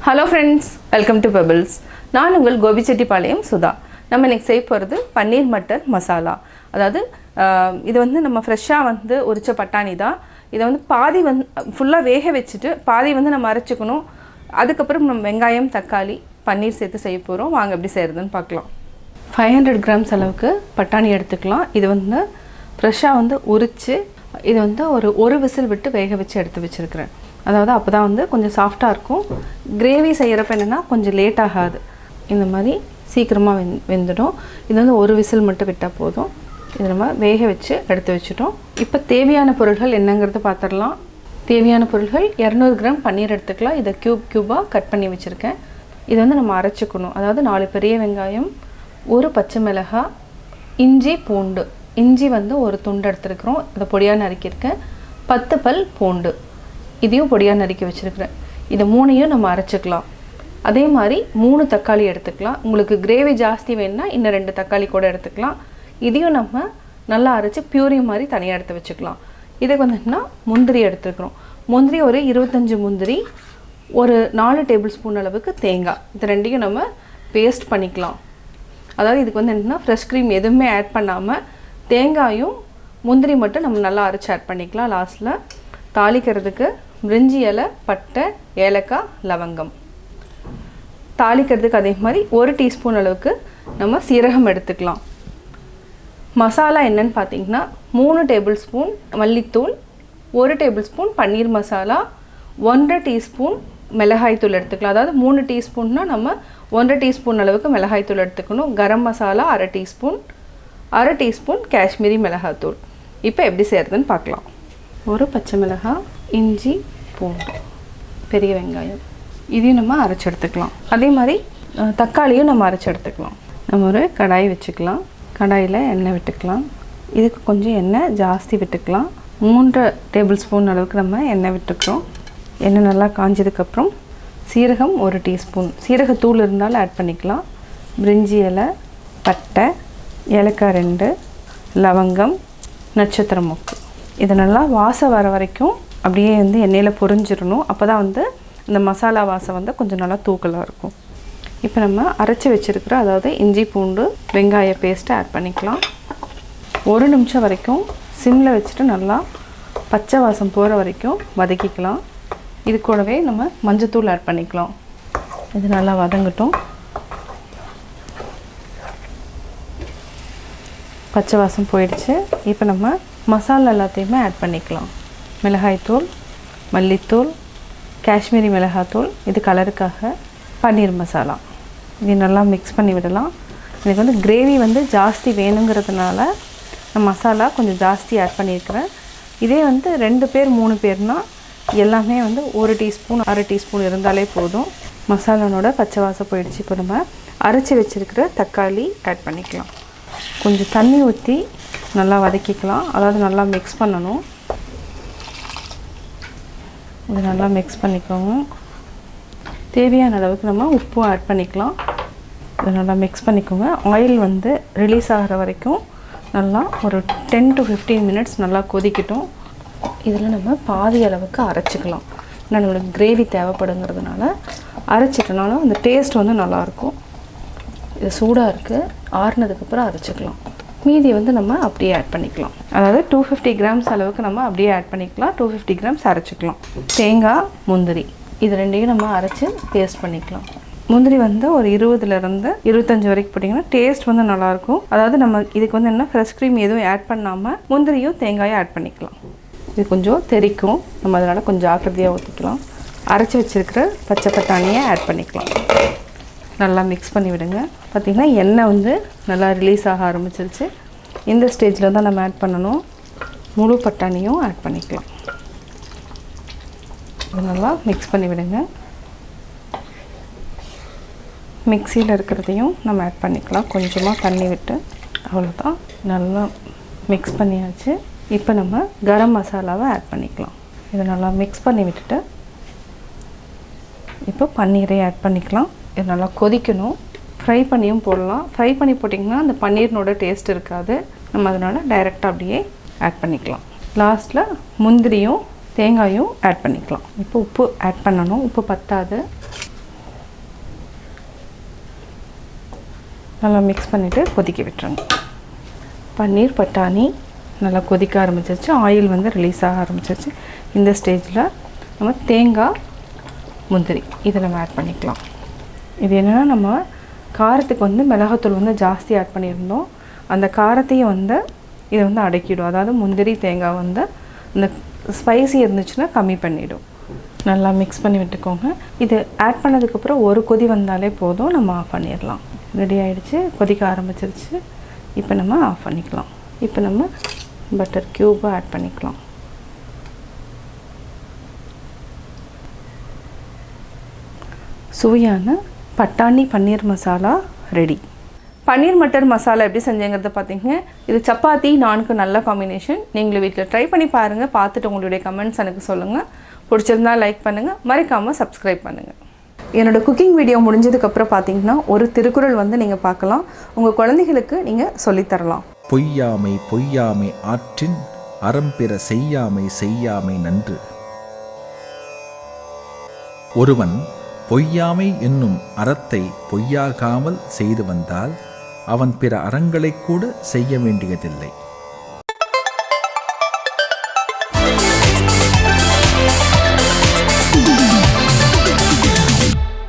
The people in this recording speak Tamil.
Hello friends, welcome to Pebbles. நான் உங்கள் கோபி செட்டிப்பாளையம் சுதா. நம்ம இன்னைக்கு செய்ய போகிறது பன்னீர் மட்டர் மசாலா. அதாவது இது வந்து நம்ம ஃப்ரெஷ்ஷாக வந்து உரிச்ச பட்டாணி தான். இதை வந்து பாதி வந்து ஃபுல்லாக வேக வச்சுட்டு பாதி வந்து நம்ம அரைச்சிக்கணும். அதுக்கப்புறம் நம்ம வெங்காயம் தக்காளி பன்னீர் சேர்த்து செய்ய போகிறோம். வாங்க எப்படி செய்கிறதுன்னு பார்க்கலாம். 500 grams அளவுக்கு பட்டாணி எடுத்துக்கலாம். இது வந்து ஃப்ரெஷ்ஷாக வந்து உரித்து இது வந்து ஒரு விசில் விட்டு வேக வச்சு எடுத்து வச்சுருக்கிறேன். அதாவது அப்போ தான் வந்து கொஞ்சம் சாஃப்டாக இருக்கும். கிரேவி செய்கிறப்ப என்னென்னா கொஞ்சம் லேட் ஆகாது. இந்த மாதிரி சீக்கிரமாக வெந்துடும். இது வந்து ஒரு விசில் மட்டும் விட்டால் போதும். இது நம்ம வேக வச்சு எடுத்து வச்சுட்டோம். இப்போ தேவையான பொருட்கள் என்னங்கிறது பார்த்துடலாம். தேவையான பொருட்கள் 200 கிராம் பன்னீர் எடுத்துக்கலாம். இதை க்யூபாக கட் பண்ணி வச்சுருக்கேன். இதை வந்து நம்ம அரைச்சிக்கணும். அதாவது 4 பெரிய வெங்காயம், 1 பச்சை மிளகாய், இஞ்சி பூண்டு. இஞ்சி வந்து ஒரு துண்டு எடுத்துருக்குறோம். இதை பொடியாக நறுக்கியிருக்கேன். 10 பல் பூண்டு இதையும் பொடியாக நறுக்கி வச்சுருக்கிறேன். இதை 3ஐயும் நம்ம அரைச்சிக்கலாம். அதே மாதிரி 3 தக்காளி எடுத்துக்கலாம். உங்களுக்கு கிரேவி ஜாஸ்தி வேணுன்னா இன்னும் 2 தக்காளி கூட எடுத்துக்கலாம். இதையும் நம்ம நல்லா அரைச்சி பியூரி மாதிரி தனியாக எடுத்து வச்சுக்கலாம். இதுக்கு வந்துட்டுனா முந்திரி எடுத்துருக்குறோம். முந்திரி ஒரு 25 முந்திரி, ஒரு 4 டேபிள் ஸ்பூன் அளவுக்கு தேங்காய். இது ரெண்டையும் நம்ம பேஸ்ட் பண்ணிக்கலாம். அதாவது இதுக்கு வந்து என்னென்னா ஃப்ரெஷ் க்ரீம் எதுவுமே ஆட் பண்ணாமல் தேங்காயும் முந்திரி மட்டும் நம்ம நல்லா அரைச்சி ஆட் பண்ணிக்கலாம். லாஸ்ட்டில் தாளிக்கிறதுக்கு பிரிஞ்சி இலை, பட்டை, ஏலக்காய், லவங்கம். தாளிக்கிறதுக்கு அதே மாதிரி 1 டீஸ்பூன் அளவுக்கு நம்ம சீரகம் எடுத்துக்கலாம். மசாலா என்னன்னு பார்த்தீங்கன்னா 3 டேபிள் ஸ்பூன் மல்லித்தூள், 1 table spoon paneer masala, 1.5 teaspoon மிளகாய்த்தூள் எடுத்துக்கலாம். அதாவது 3 டீஸ்பூன்னா நம்ம 1.5 டீஸ்பூன் அளவுக்கு மிளகாய்த்தூள் எடுத்துக்கணும். கரம் மசாலா 1/2 டீஸ்பூன், 1/2 டீஸ்பூன் காஷ்மீரி மிளகாய்த்தூள். இப்போ எப்படி செய்கிறதுன்னு பார்க்கலாம். 1 பச்சை மிளகாய், இஞ்சி பூண்டு, பெரிய வெங்காயம் இதையும் நம்ம அரைச்சி எடுத்துக்கலாம். அதே மாதிரி தக்காளியும் நம்ம அரைச்சி எடுத்துக்கலாம். நம்ம ஒரு கடாய் வச்சுக்கலாம். கடாயில் எண்ணெய் விட்டுக்கலாம். இதுக்கு கொஞ்சம் எண்ணெய் ஜாஸ்தி விட்டுக்கலாம். 3 டேபிள் ஸ்பூன் அளவுக்கு நம்ம எண்ணெய் விட்டுக்கிறோம். எண்ணெய் நல்லா காஞ்சதுக்கப்புறம் சீரகம் 1 டீஸ்பூன், சீரகத்தூள் இருந்தாலும் ஆட் பண்ணிக்கலாம். பிரிஞ்சி இலை, பட்டை, ஏலக்காய் 2, லவங்கம், நட்சத்திர மொக்கு. இது நல்லா வாசம் வர வரைக்கும் அப்படியே வந்து எண்ணெயில் பொரிஞ்சிடணும். அப்போ தான் வந்து இந்த மசாலா வாசம் வந்து கொஞ்சம் நல்லா தூக்கலாக இருக்கும். இப்போ நம்ம அரைச்சி வச்சுருக்கிற அதாவது இஞ்சி பூண்டு வெங்காய பேஸ்ட்டை ஆட் பண்ணிக்கலாம். 1 நிமிஷம் வரைக்கும் சிம்மில் வச்சுட்டு நல்லா பச்சை வாசம் போகிற வரைக்கும் வதக்கிக்கலாம். இது கூடவே நம்ம மஞ்சத்தூள் ஆட் பண்ணிக்கலாம். இது நல்லா வதங்கட்டும். பச்சை வாசம் போயிடுச்சு. இப்போ நம்ம மசாலா எல்லாத்தையுமே ஆட் பண்ணிக்கலாம். மிளகாய்த்தூள், மல்லித்தூள், காஷ்மீரி மிளகாய்த்தூள், இது கலருக்காக, பன்னீர் மசாலா. இது நல்லா மிக்ஸ் பண்ணி விடலாம். எனக்கு வந்து கிரேவி வந்து ஜாஸ்தி வேணுங்கிறதுனால நான் மசாலா கொஞ்சம் ஜாஸ்தி ஆட் பண்ணியிருக்கிறேன். இதே வந்து 2 பேர் 3 பேர்னால் எல்லாமே வந்து 1 டீஸ்பூன் 1/2 டீஸ்பூன் இருந்தாலே போதும். மசாலானோட பச்சை வாசம் போயிடுச்சு. இப்போ நம்ம அரைச்சி வச்சுருக்கிற தக்காளி ஆட் பண்ணிக்கலாம். கொஞ்சம் தண்ணி ஊற்றி நல்லா வதக்கிக்கலாம். அதாவது நல்லா மிக்ஸ் பண்ணணும். இது நல்லா மிக்ஸ் பண்ணிக்கோங்க. தேவையான அளவுக்கு நம்ம உப்பும் ஆட் பண்ணிக்கலாம். இது நல்லா மிக்ஸ் பண்ணிக்கோங்க. ஆயில் வந்து ரிலீஸ் ஆகிற வரைக்கும் நல்லா ஒரு 10 to 15 மினிட்ஸ் நல்லா கொதிக்கட்டும். இதில் நம்ம பாதி அளவுக்கு அரைச்சிக்கலாம். ஏன்னா நம்மளுக்கு கிரேவி தேவைப்படுங்கிறதுனால அரைச்சிட்டனாலும் அந்த டேஸ்ட் வந்து நல்லாயிருக்கும். இது சூடாக இருக்குது. ஆறுனதுக்கப்புறம் அரைச்சிக்கலாம். மீதி வந்து நம்ம அப்படியே ஆட் பண்ணிக்கலாம். அதாவது 250 கிராம்ஸ் அளவுக்கு நம்ம அப்படியே ஆட் பண்ணிக்கலாம். 250 கிராம்ஸ் அரைச்சிக்கலாம். தேங்காய், முந்திரி இது ரெண்டையும் நம்ம அரைச்சி பேஸ்ட் பண்ணிக்கலாம். முந்திரி வந்து ஒரு 20லேருந்து 25 வரைக்கும் போட்டிங்கன்னா டேஸ்ட் வந்து நல்லாயிருக்கும். அதாவது நம்ம இதுக்கு வந்து என்ன ஃப்ரெஷ் க்ரீம் எதுவும் ஆட் பண்ணாமல் முந்திரியும் தேங்காயும் ஆட் பண்ணிக்கலாம். இது கொஞ்சம் தெறிக்கும். நம்ம அதனால் கொஞ்சம் ஜாக்கிரதையாக ஊற்றிக்கலாம். அரைச்சி வச்சுருக்கிற பச்சை பட்டாணியை ஆட் பண்ணிக்கலாம். நல்லா மிக்ஸ் பண்ணி விடுங்க. பார்த்திங்கன்னா எண்ணெய் வந்து நல்லா ரிலீஸ் ஆக ஆரம்பிச்சிருச்சு. இந்த ஸ்டேஜில் தான் நம்ம ஆட் பண்ணணும். முழு பட்டாணியும் ஆட் பண்ணிக்கலாம். இது நல்லா மிக்ஸ் பண்ணி விடுங்க. மிக்சியில் இருக்கிறதையும் நம்ம ஆட் பண்ணிக்கலாம். கொஞ்சமாக தண்ணி விட்டு. அவ்வளோதான், நல்லா மிக்ஸ் பண்ணியாச்சு. இப்போ நம்ம கரம் மசாலாவை ஆட் பண்ணிக்கலாம். இதை நல்லா மிக்ஸ் பண்ணி விட்டுட்டு இப்போ பன்னீரை ஆட் பண்ணிக்கலாம். இது நல்லா கொதிக்கணும். ஃப்ரை பண்ணியும் போடலாம். ஃப்ரை பண்ணி போட்டிங்கன்னா அந்த பன்னீர்னோட டேஸ்ட் இருக்காது. நம்ம அதனால் டைரெக்டாக அப்படியே ஆட் பண்ணிக்கலாம். லாஸ்ட்டில் முந்திரியும் தேங்காயும் ஆட் பண்ணிக்கலாம். இப்போ உப்பு ஆட் பண்ணணும். உப்பு பத்தாது. நல்லா மிக்ஸ் பண்ணிவிட்டு கொதிக்க விட்டுருங்க. பன்னீர் பட்டாணி நல்லா கொதிக்க ஆரம்பிச்சிருச்சு, ஆயில் வந்து ரிலீஸ் ஆக ஆரம்பிச்சிருச்சு. இந்த ஸ்டேஜில் நம்ம தேங்காய் முந்திரி இதை நம்ம ஆட் பண்ணிக்கலாம். இது என்னென்னா நம்ம காரத்துக்கு வந்து மிளகாத்தூள் வந்து ஜாஸ்தி ஆட் பண்ணியிருந்தோம், அந்த காரத்தையும் வந்து இதை வந்து அடக்கிடும். அதாவது முந்திரி தேங்காய் வந்து இந்த ஸ்பைசி இருந்துச்சுன்னா கம்மி பண்ணிவிடும். நல்லா மிக்ஸ் பண்ணி விட்டுக்கோங்க. இது ஆட் பண்ணதுக்கப்புறம் ஒரு கொதி வந்தாலே போதும், நம்ம ஆஃப் பண்ணிடலாம். ரெடி ஆகிடுச்சு, கொதிக்க ஆரம்பிச்சிருச்சு. இப்போ நம்ம ஆஃப் பண்ணிக்கலாம். இப்போ நம்ம பட்டர் க்யூபை ஆட் பண்ணிக்கலாம். சுவையான பட்டாணி பன்னீர் மசாலா ரெடி. பன்னீர் மட்டர் மசாலா எப்படி செஞ்சேங்கிறத பார்த்தீங்க. இது சப்பாத்தி நானுக்கு நல்ல காம்பினேஷன். நீங்களும் வீட்டில் ட்ரை பண்ணி பாருங்கள். பார்த்துட்டு உங்களுடைய கமெண்ட்ஸ் எனக்கு சொல்லுங்கள். பிடிச்சிருந்தா லைக் பண்ணுங்கள், மறக்காமல் சப்ஸ்கிரைப் பண்ணுங்கள். என்னோடய குக்கிங் வீடியோ முடிஞ்சதுக்கப்புறம் பார்த்தீங்கன்னா ஒரு திருக்குறள் வந்து நீங்கள் பார்க்கலாம். உங்கள் குழந்தைகளுக்கு நீங்கள் சொல்லித்தரலாம். பொய்யாமை பொய்யாமை ஆற்றின் அறம்பிற செய்யாமை செய்யாமை நன்று. ஒருவன் பொய்யாமை என்னும் அறத்தை பொய்யாகாமல் செய்து வந்தால் அவன் பிற அறங்களை கூட செய்ய வேண்டியதில்லை.